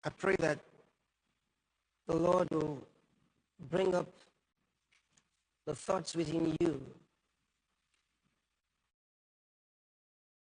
I pray that the Lord will bring up the thoughts within you,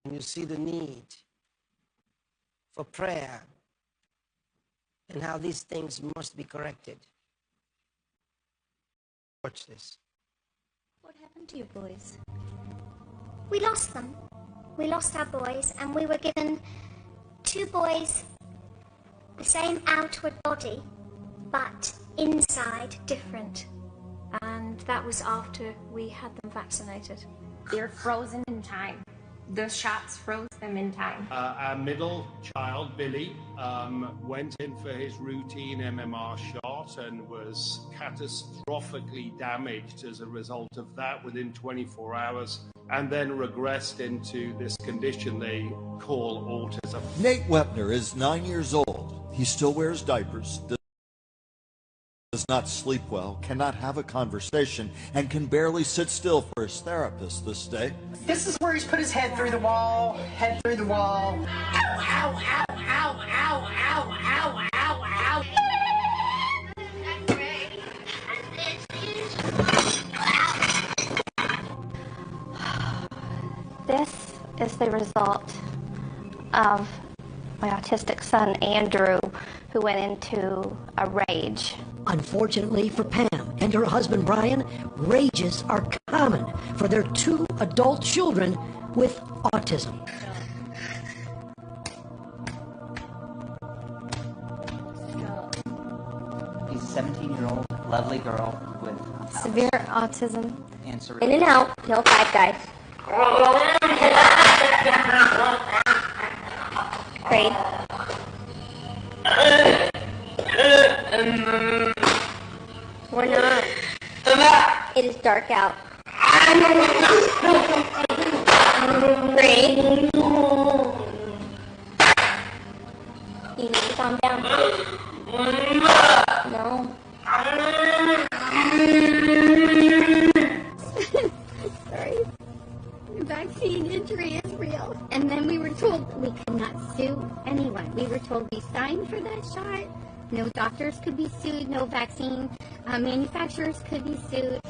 and you see the need for prayer and how these things must be corrected. Watch this. What happened to your boys? We lost them. We lost our boys, and we were given 2 boys, the same outward body, but inside different. And that was after we had them vaccinated. They're frozen in time. The shots froze them in time. Our middle child, Billy, went in for his routine MMR shot and was catastrophically damaged as a result of that within 24 hours, and then regressed into this condition they call autism. Nate Wepner is 9 years old. He still wears diapers, does not sleep well, cannot have a conversation, and can barely sit still for his therapist this day. This is where he's put his head through the wall, head through the wall. Ow, ow, ow, ow, ow, ow, ow, ow, ow. This is the result of my autistic son, Andrew, who went into a rage. Unfortunately for Pam and her husband Brian, rages are common for their 2 adult children with autism. He's a 17-year-old, lovely girl with severe autism. And cerebral. In and out, no 5 guys. Great. We're not. It is dark out. Great. You need to calm down. No. Sorry. Vaccine injury is real. And then we were told we could not sue anyone. We were told we signed for that shot. No doctors could be sued. No vaccine manufacturers could be sued.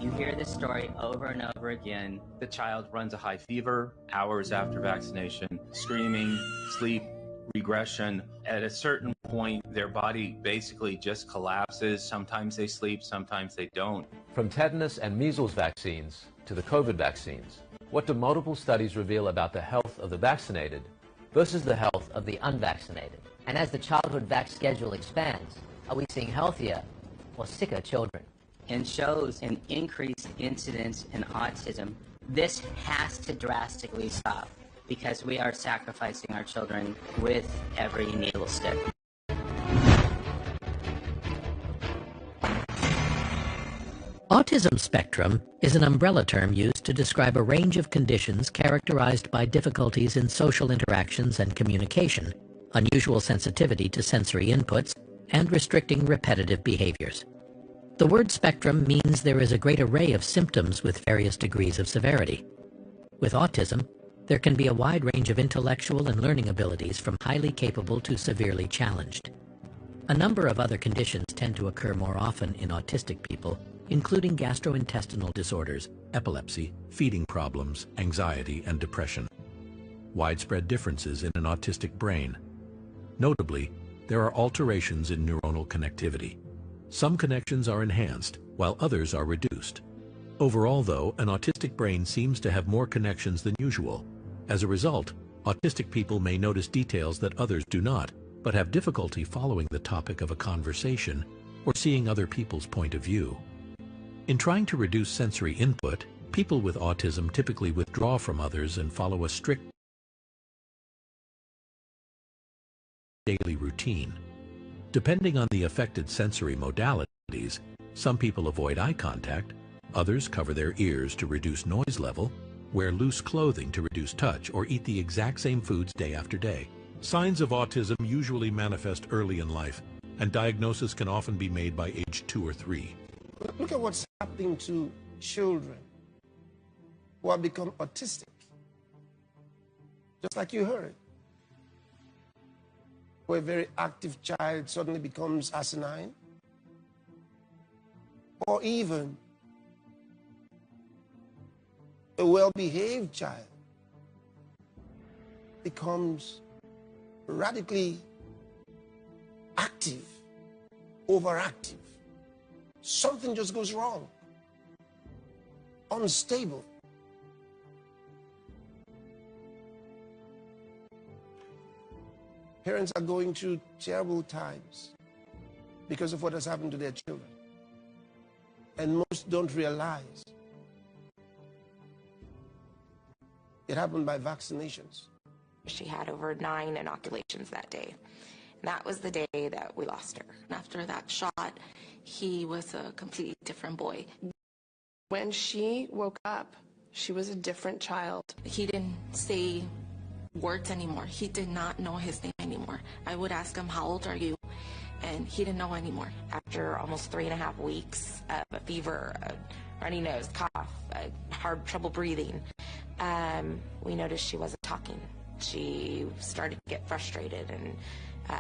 You hear this story over and over again. The child runs a high fever hours after vaccination, screaming, sleep, regression. At a certain point, their body basically just collapses. Sometimes they sleep, sometimes they don't. From tetanus and measles vaccines to the COVID vaccines, what do multiple studies reveal about the health of the vaccinated versus the health of the unvaccinated? And as the childhood vac schedule expands, are we seeing healthier or sicker children? And shows an increased incidence in autism. This has to drastically stop because we are sacrificing our children with every needle stick. Autism spectrum is an umbrella term used to describe a range of conditions characterized by difficulties in social interactions and communication, unusual sensitivity to sensory inputs, and restricting repetitive behaviors. The word spectrum means there is a great array of symptoms with various degrees of severity. With autism, there can be a wide range of intellectual and learning abilities from highly capable to severely challenged. A number of other conditions tend to occur more often in autistic people, including gastrointestinal disorders, epilepsy, feeding problems, anxiety, and depression. Widespread differences in an autistic brain. Notably, there are alterations in neuronal connectivity. Some connections are enhanced, while others are reduced. Overall, though, an autistic brain seems to have more connections than usual. As a result, autistic people may notice details that others do not, but have difficulty following the topic of a conversation or seeing other people's point of view. In trying to reduce sensory input, people with autism typically withdraw from others and follow a strict daily routine. Depending on the affected sensory modalities, some people avoid eye contact, others cover their ears to reduce noise level, wear loose clothing to reduce touch, or eat the exact same foods day after day. Signs of autism usually manifest early in life, and diagnosis can often be made by age 2 or 3. Look at what's happening to children who have become autistic. Just like you heard. where a very active child suddenly becomes asinine, or even a well-behaved child becomes radically active, overactive. Something just goes wrong, unstable. Parents are going through terrible times because of what has happened to their children. And most don't realize it happened by vaccinations. She had over 9 inoculations that day. And that was the day that we lost her. And after that shot, he was a completely different boy. When she woke up, she was a different child. He didn't say words anymore. He did not know his name anymore. I would ask him, how old are you? And he didn't know anymore. After almost 3.5 weeks of a fever, a runny nose, cough, hard trouble breathing, we noticed she wasn't talking. She started to get frustrated and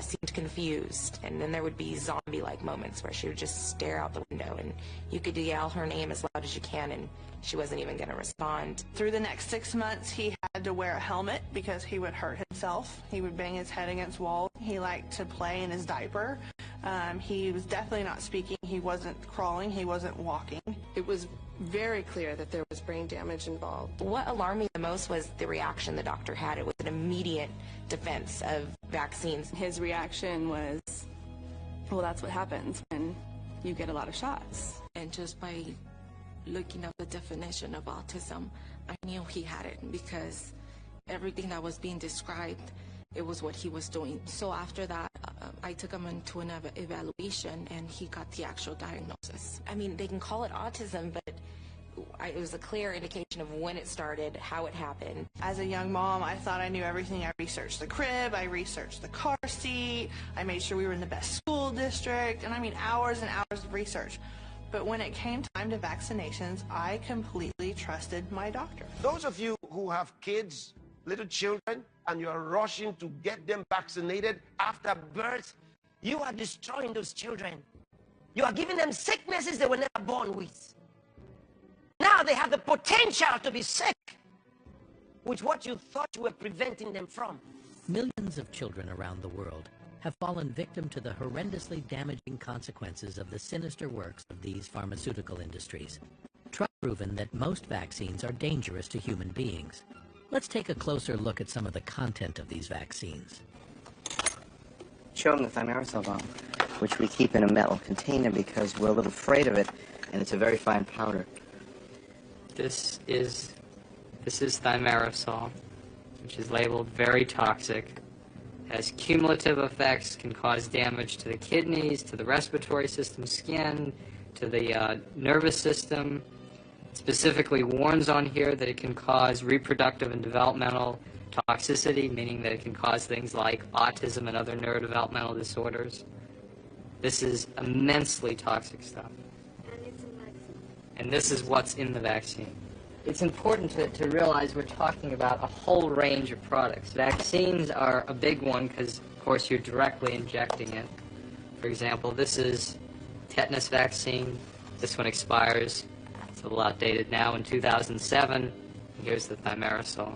seemed confused. And then there would be zombie-like moments where she would just stare out the window and you could yell her name as loud as you can and she wasn't even going to respond. Through the next 6 months, he had to wear a helmet because he would hurt himself. He would bang his head against walls. He liked to play in his diaper. He was definitely not speaking. He wasn't crawling. He wasn't walking. It was very clear that there was brain damage involved. What alarmed me the most was the reaction the doctor had. It was an immediate defense of vaccines. His reaction was, well, that's what happens when you get a lot of shots. And just by looking up the definition of autism, I knew he had it because everything that was being described, it was what he was doing. So after that, I took him into an evaluation and he got the actual diagnosis. I mean, they can call it autism, but it was a clear indication of when it started, how it happened. As a young mom, I thought I knew everything. I researched the crib, I researched the car seat, I made sure we were in the best school district, and I mean hours and hours of research. But when it came time to vaccinations, I completely trusted my doctor. Those of you who have kids, little children, and you are rushing to get them vaccinated after birth, you are destroying those children. You are giving them sicknesses they were never born with. Now they have the potential to be sick with what you thought you were preventing them from. Millions of children around the world have fallen victim to the horrendously damaging consequences of the sinister works of these pharmaceutical industries. Try proven that most vaccines are dangerous to human beings. Let's take a closer look at some of the content of these vaccines. Show them the thimerosal bomb, which we keep in a metal container because we're a little afraid of it, and it's a very fine powder. This is thimerosal, which is labeled very toxic, has cumulative effects, can cause damage to the kidneys, to the respiratory system, skin, to the nervous system. It specifically warns on here that it can cause reproductive and developmental toxicity, meaning that it can cause things like autism and other neurodevelopmental disorders. This is immensely toxic stuff. And this is what's in the vaccine. It's important to realize we're talking about a whole range of products. Vaccines are a big one because, of course, you're directly injecting it. For example, this is tetanus vaccine. This one expires, it's a little outdated now, in 2007. Here's the thimerosal.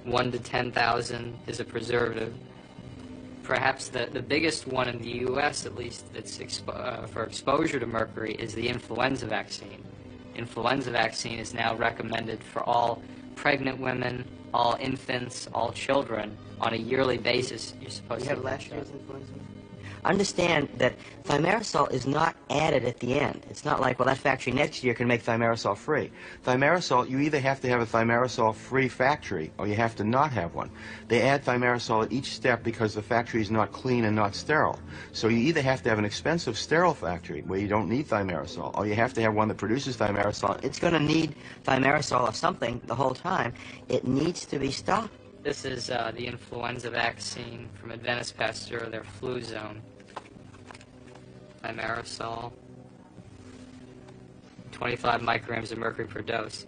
1 to 10,000 is a preservative. Perhaps the biggest one in the U.S., at least, that's for exposure to mercury is the influenza vaccine. Influenza vaccine is now recommended for all pregnant women, all infants, all children on a yearly basis. You're supposed to have last year's influenza? Understand that thimerosal is not added at the end. It's not like, well, that factory next year can make thimerosal free. Thimerosal, you either have to have a thimerosal free factory or you have to not have one. They add thimerosal at each step because the factory is not clean and not sterile. So you either have to have an expensive sterile factory where you don't need thimerosal, or you have to have one that produces thimerosal. It's going to need thimerosal or something the whole time. It needs to be stopped. This is the influenza vaccine from Adventist Pasteur, their flu zone. Thimerosal, 25 micrograms of mercury per dose.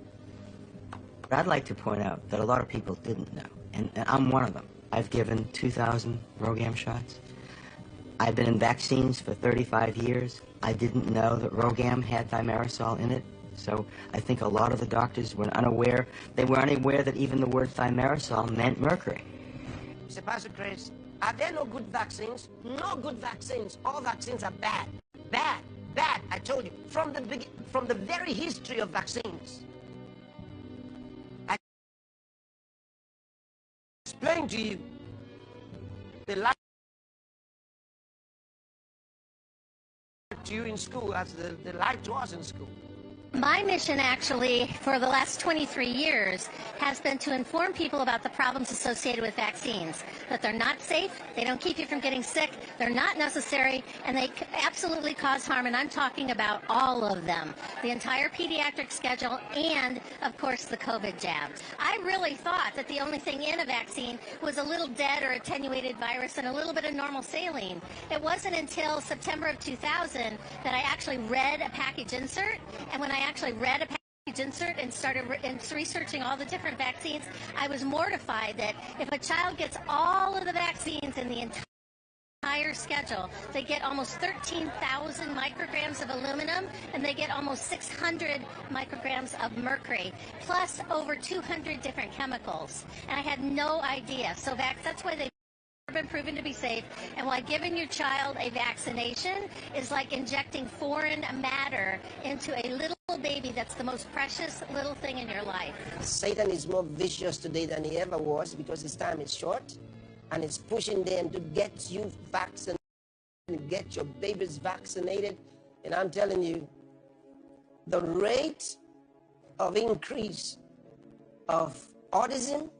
But I'd like to point out that a lot of people didn't know, and I'm one of them. I've given 2,000 RhoGAM shots. I've been in vaccines for 35 years. I didn't know that RhoGAM had thimerosal in it, so I think a lot of the doctors were unaware. They were unaware that even the word thimerosal meant mercury. Mr. Pastor Chris, are there no good vaccines? No good vaccines. All vaccines are bad. Bad. Bad. I told you. From the very history of vaccines. I explained to you the light to you in school as the light to us in school. My mission, actually, for the last 23 years, has been to inform people about the problems associated with vaccines. That they're not safe, they don't keep you from getting sick, they're not necessary, and they absolutely cause harm, and I'm talking about all of them. The entire pediatric schedule and, of course, the COVID jabs. I really thought that the only thing in a vaccine was a little dead or attenuated virus and a little bit of normal saline. It wasn't until September of 2000 that I actually read a package insert, and when I actually read a package insert and started researching all the different vaccines, I was mortified that if a child gets all of the vaccines in the entire schedule, they get almost 13,000 micrograms of aluminum, and they get almost 600 micrograms of mercury, plus over 200 different chemicals. And I had no idea. So that's why they've been proven to be safe, and why giving your child a vaccination is like injecting foreign matter into a little baby that's the most precious little thing in your life. Satan is more vicious today than he ever was because his time is short, and it's pushing them to get you vaccinated, get your babies vaccinated. And I'm telling you, the rate of increase of autism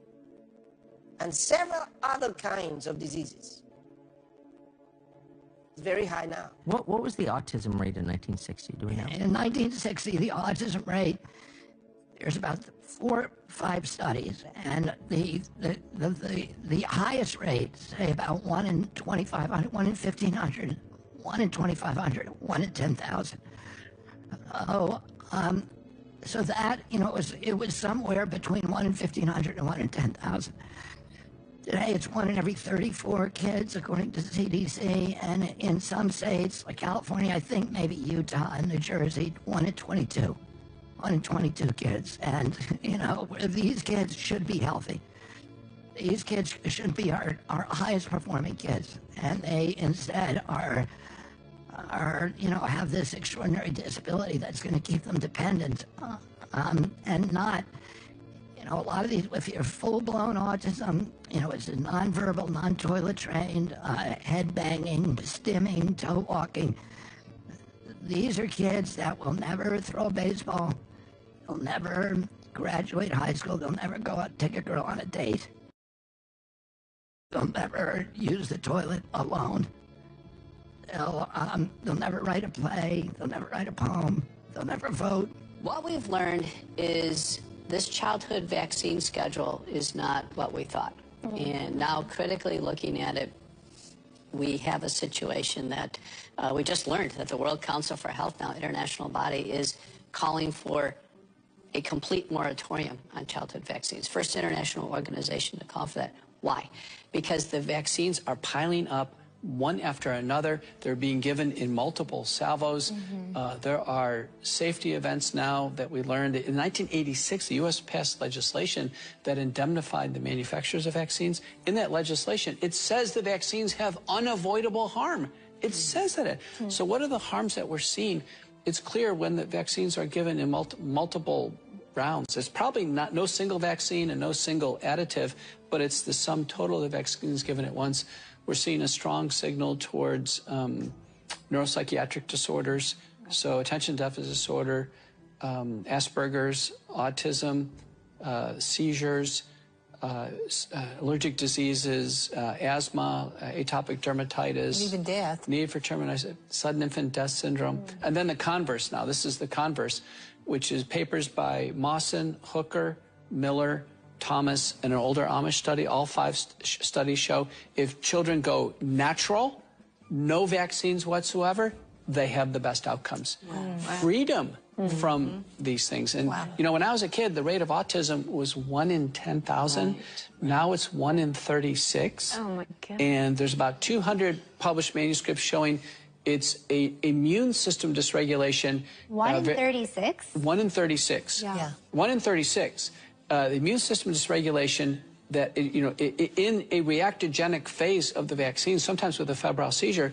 and several other kinds of diseases is very high now. What was the autism rate in 1960? Do we know? In 1960, the autism rate, there's about 4 or 5 studies, and the highest rate, say about 1 in 2,500, 1 in 1,500, 1 in 2,500, 1 in 10,000. So that, it was somewhere between 1 in 1,500 and 1 in 10,000. Today, it's 1 in every 34 kids, according to CDC, and in some states, like California, I think maybe Utah and New Jersey, 1 in 22. 1 in 22 kids. And, these kids should be healthy. These kids should be our highest performing kids. And they instead are have this extraordinary disability that's going to keep them dependent and not, a lot of these, if you're full-blown autism, it's a nonverbal, non-toilet trained, head banging, stimming, toe walking. These are kids that will never throw a baseball. They'll never graduate high school. They'll never go out and take a girl on a date. They'll never use the toilet alone. They'll never write a play. They'll never write a poem. They'll never vote. What we've learned is this childhood vaccine schedule is not what we thought. And now, critically looking at it, we have a situation that we just learned that the World Council for Health now, international body, is calling for a complete moratorium on childhood vaccines. First international organization to call for that. Why? Because the vaccines are piling up one after another. They're being given in multiple salvos. There are safety events now that we learned. In 1986, the U.S. passed legislation that indemnified the manufacturers of vaccines. In that legislation, it says the vaccines have unavoidable harm. It says that. So what are the harms that we're seeing? It's clear when the vaccines are given in multiple rounds. It's probably no single vaccine and no single additive, but it's the sum total of the vaccines given at once. We're seeing a strong signal towards neuropsychiatric disorders, so attention deficit disorder, Asperger's, autism, seizures, allergic diseases, asthma, atopic dermatitis. And even death. Need for termination, sudden infant death syndrome. And then the converse now. This is the converse, which is papers by Mawson, Hooker, Miller, Thomas, and an older Amish study. All 5 studies show if children go natural, no vaccines whatsoever, they have the best outcomes. Freedom from these things. And, you know, when I was a kid, the rate of autism was 1 in 10,000. Now it's 1 in 36. Oh, my God. And there's about 200 published manuscripts showing it's a immune system dysregulation. 1 in 36? 1 in 36. Yeah. 1 in 36. The immune system dysregulation that, you know, in a reactogenic phase of the vaccine, sometimes with a febrile seizure,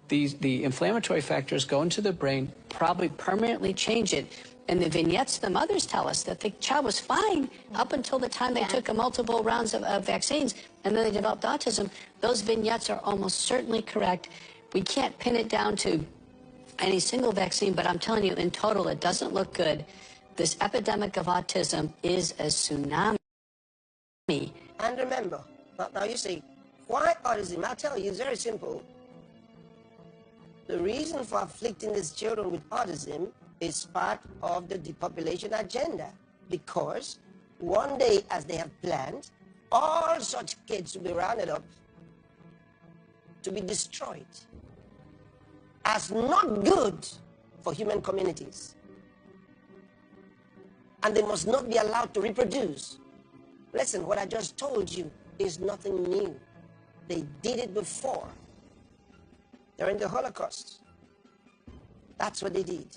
the inflammatory factors go into the brain, probably permanently change it. And the vignettes, the mothers tell us that the child was fine up until the time they took multiple rounds of vaccines, and then they developed autism. Those vignettes are almost certainly correct. We can't pin it down to any single vaccine, but I'm telling you, in total, it doesn't look good. This epidemic of autism is a tsunami. And remember, now you say, why autism? I'll tell you, it's very simple. The reason for afflicting these children with autism is part of the depopulation agenda, because one day, as they have planned, all such kids will be rounded up to be destroyed as not good for human communities. And they must not be allowed to reproduce. Listen, what I just told you is nothing new. They did it before. During the Holocaust. That's what they did.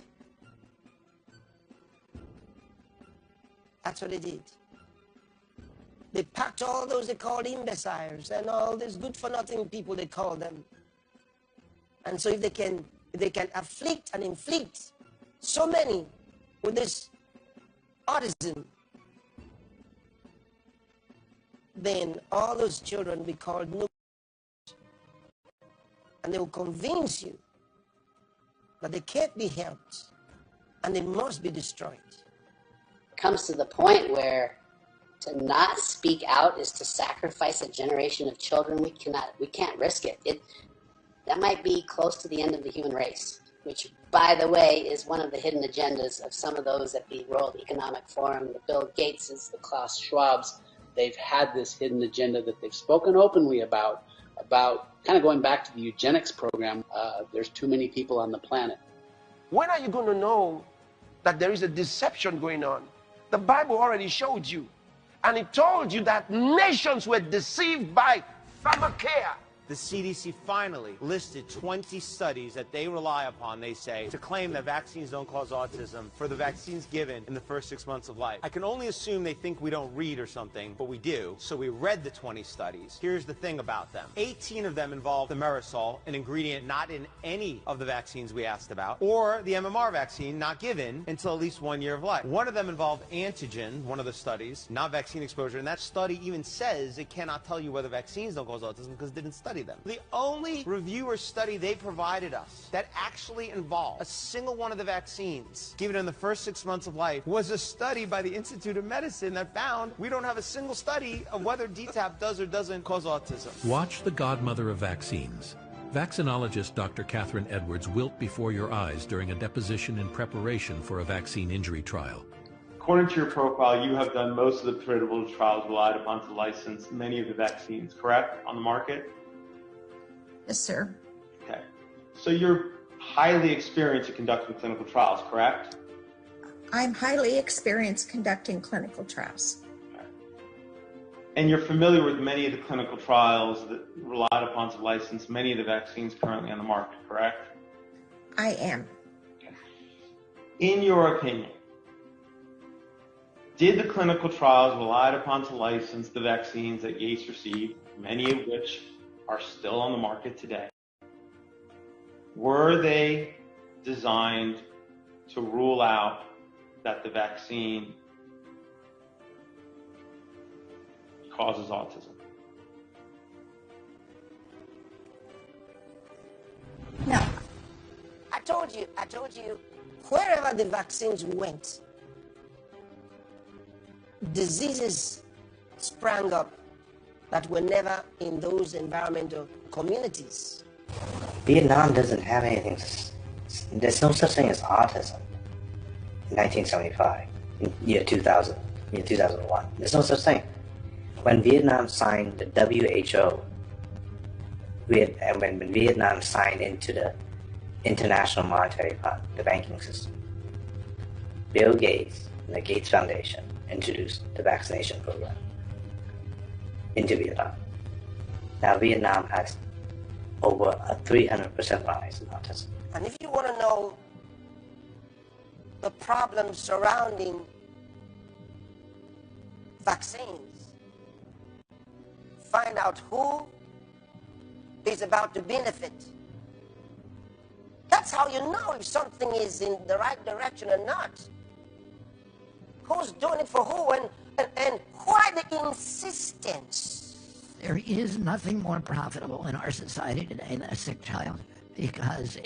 That's what they did. They packed all those they called imbeciles and all these good-for-nothing people they call them. And so if they can afflict and inflict so many with this autism, then all those children will be called no. And they will convince you that they can't be helped and they must be destroyed. It comes to the point where to not speak out is to sacrifice a generation of children. We can't risk it. That might be close to the end of the human race, which, by the way, is one of the hidden agendas of some of those at the World Economic Forum, the Bill Gateses, the Klaus Schwabs. They've had this hidden agenda that they've spoken openly about kind of going back to the eugenics program. There's too many people on the planet. When are you going to know that there is a deception going on? The Bible already showed you. And it told you that nations were deceived by pharmakeia. The CDC finally listed 20 studies that they rely upon, they say, to claim that vaccines don't cause autism for the vaccines given in the first 6 months of life. I can only assume they think we don't read or something, but we do. So we read the 20 studies. Here's the thing about them. 18 of them involve thimerosal, an ingredient not in any of the vaccines we asked about, or the MMR vaccine not given until at least 1 year of life. One of them involved antigen, one of the studies, not vaccine exposure, and that study even says it cannot tell you whether vaccines don't cause autism because it didn't study them. The only review or study they provided us that actually involved a single one of the vaccines given in the first 6 months of life was a study by the Institute of Medicine that found we don't have a single study of whether DTaP does or doesn't cause autism. Watch The Godmother of Vaccines. Vaccinologist Dr. Catherine Edwards wilt before your eyes during a deposition in preparation for a vaccine injury trial. According to your profile, you have done most of the pivotal trials relied upon to license many of the vaccines, correct, on the market? Yes, sir. Okay. So you're highly experienced at conducting clinical trials, correct? I'm highly experienced conducting clinical trials. Okay. And you're familiar with many of the clinical trials that relied upon to license many of the vaccines currently on the market, correct? I am. Okay. In your opinion, did the clinical trials relied upon to license the vaccines that Gates received, many of which are still on the market today, were they designed to rule out that the vaccine causes autism? No. I told you, wherever the vaccines went, diseases sprang up that were never in those environmental communities. Vietnam doesn't have anything. There's no such thing as autism. In 1975, in year 2000, year 2001, there's no such thing. When Vietnam signed the WHO, when Vietnam signed into the International Monetary Fund, the banking system. Bill Gates and the Gates Foundation introduced the vaccination program into Vietnam. Now Vietnam has over a 300% rise in autism. And if you want to know the problems surrounding vaccines, find out who is about to benefit. That's how you know if something is in the right direction or not. Who's doing it for who, and why the insistence? There is nothing more profitable in our society today than a sick child, because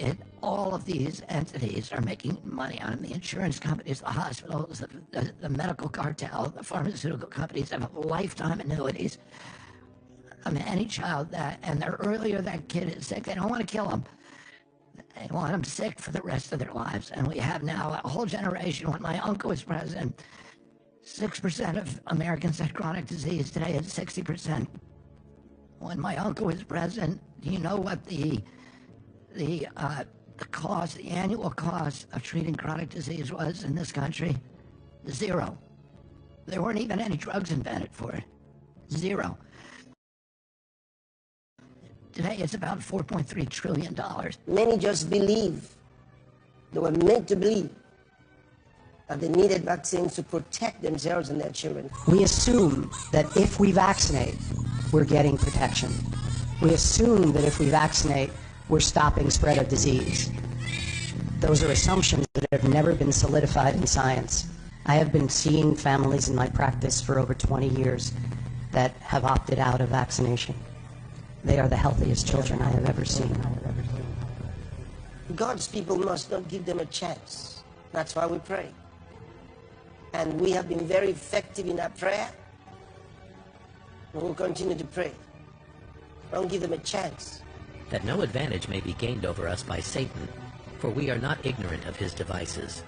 all of these entities are making money on them. The insurance companies, the hospitals, the medical cartel, the pharmaceutical companies have lifetime annuities. I mean, any child and the earlier that kid is sick, they don't want to kill them. They want them sick for the rest of their lives. And we have now a whole generation. When my uncle was president, 6% of Americans had chronic disease. Today it's 60%. When my uncle was president, do you know what the annual cost of treating chronic disease was in this country? 0. There weren't even any drugs invented for it. 0. Today it's about $4.3 trillion. Many just believe. They were made to believe that they needed vaccines to protect themselves and their children. We assume that if we vaccinate, we're getting protection. We assume that if we vaccinate, we're stopping spread of disease. Those are assumptions that have never been solidified in science. I have been seeing families in my practice for over 20 years that have opted out of vaccination. They are the healthiest children I have ever seen. God's people must not give them a chance. That's why we pray. And we have been very effective in that prayer. And we'll continue to pray. Don't give them a chance. That no advantage may be gained over us by Satan, for we are not ignorant of his devices.